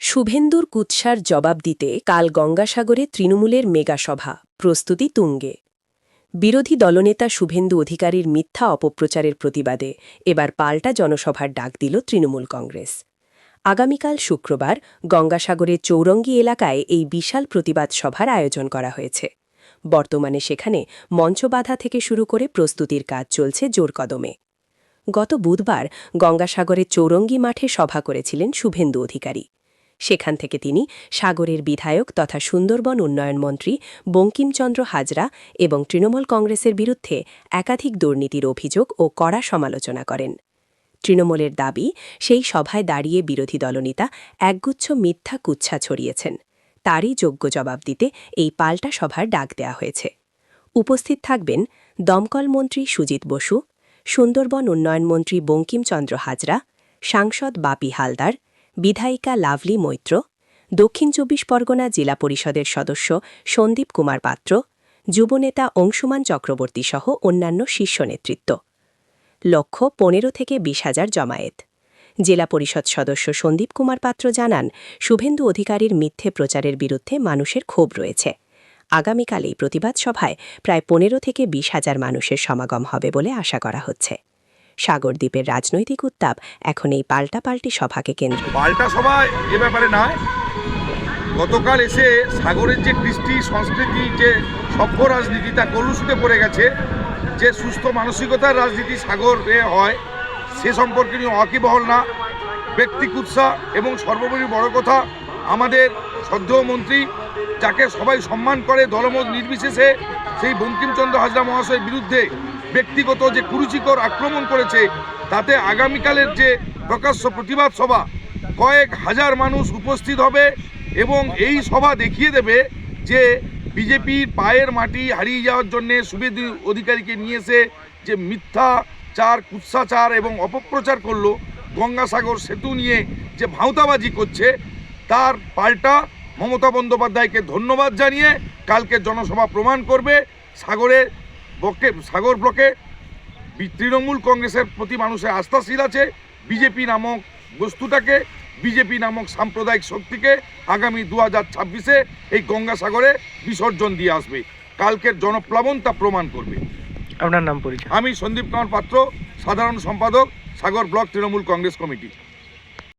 শুভেন্দুর কুৎসার জবাব দিতে কাল গঙ্গাসাগরে তৃণমূলের মেগাসভা, প্রস্তুতি তুঙ্গে। বিরোধী দলনেতা শুভেন্দু অধিকারীর মিথ্যা অপপ্রচারের প্রতিবাদে এবার পাল্টা জনসভার ডাক দিল তৃণমূল কংগ্রেস। আগামীকাল শুক্রবার গঙ্গাসাগরের চৌরঙ্গী এলাকায় এই বিশাল প্রতিবাদ সভার আয়োজন করা হয়েছে। বর্তমানে সেখানে মঞ্চ বাঁধা থেকে শুরু করে প্রস্তুতির কাজ চলছে জোরকদমে। গত বুধবার গঙ্গাসাগরের চৌরঙ্গী মাঠে সভা করেছিলেন শুভেন্দু অধিকারী। সেখান থেকে তিনি সাগরের বিধায়ক তথা সুন্দরবন উন্নয়ন মন্ত্রী বঙ্কিমচন্দ্র হাজরা এবং তৃণমূল কংগ্রেসের বিরুদ্ধে একাধিক দুর্নীতির অভিযোগ ও কড়া সমালোচনা করেন। তৃণমূলের দাবি, সেই সভায় দাঁড়িয়ে বিরোধী দলনেতা একগুচ্ছ মিথ্যা কুৎসা ছড়িয়েছেন। তারই যোগ্য জবাব দিতে এই পাল্টা সভার ডাক দেয়া হয়েছে। উপস্থিত থাকবেন দমকল মন্ত্রী সুজিত বসু, সুন্দরবন উন্নয়ন মন্ত্রী বঙ্কিমচন্দ্র হাজরা, সাংসদ বাপি হালদার, বিধায়িকা লাভলি মৈত্র, দক্ষিণ ২৪ পরগনা জেলা পরিষদের সদস্য সন্দীপ কুমার পাত্র, যুবনেতা অংশুমান চক্রবর্তী সহ অন্যান্য শীর্ষ নেতৃত্ব। লক্ষ্য ১৫ থেকে ২০,০০০ জমায়েত। জেলা পরিষদ সদস্য সন্দীপ কুমার পাত্র জানান, শুভেন্দু অধিকারীর মিথ্যে প্রচারের বিরুদ্ধে মানুষের ক্ষোভ রয়েছে। আগামীকাল এই প্রতিবাদ সভায় প্রায় ১৫ থেকে ২০,০০০ মানুষের সমাগম হবে বলে আশা করা হচ্ছে। সাগরদ্বীপের রাজনৈতিক উত্তাপ এখন এই পাল্টাপাল্টি সভাকে কেন্দ্র। পাল্টা সভা এ ব্যাপারে নয়, গতকাল এসে সাগরের যে কৃষ্টি সংস্কৃতি, যে সভ্য রাজনীতি তা কলুষিতে পড়ে গেছে। যে সুস্থ মানসিকতার রাজনীতি সাগরে হয় সে সম্পর্কে নিয়ে ওয়াকিবহল না, ব্যক্তি কুৎসা এবং সর্বোপরি বড় কথা আমাদের শ্রদ্ধেয় মন্ত্রী, যাকে সবাই সম্মান করে দলমত নির্বিশেষে, সেই বঙ্কিমচন্দ্র হাজরা মহাশয়ের বিরুদ্ধে ব্যক্তিগত যে কুরুচিকর আক্রমণ করেছে, তাতে আগামীকালের যে প্রকাশ্য প্রতিবাদ সভা কয়েক হাজার মানুষ উপস্থিত হবে এবং এই সভা দেখিয়ে দেবে যে বিজেপির পায়ের মাটি হারিয়ে যাওয়ার জন্যে শুভেন্দু অধিকারীকে নিয়ে এসে যে মিথ্যাচার, কুৎসাচার এবং অপপ্রচার করলো, গঙ্গাসাগর সেতু নিয়ে যে ভাঁওতাবাজি করছে, তার পাল্টা মমতা বন্দ্যোপাধ্যায়কে ধন্যবাদ জানিয়ে কালকে জনসভা প্রমাণ করবে সাগর ব্লকে তৃণমূল কংগ্রেসের প্রতি মানুষের আস্থাশীল আছে। বিজেপি নামক বস্তুটাকে, বিজেপি নামক সাম্প্রদায়িক শক্তিকে আগামী 2026-এ এই গঙ্গাসাগরে বিসর্জন দিয়ে আসবে। কালকের জনপ্লাবন তা প্রমাণ করবে। আপনার নাম পরিচয়? আমি সন্দীপ কুমার পাত্র, সাধারণ সম্পাদক, সাগর ব্লক তৃণমূল কংগ্রেস কমিটি।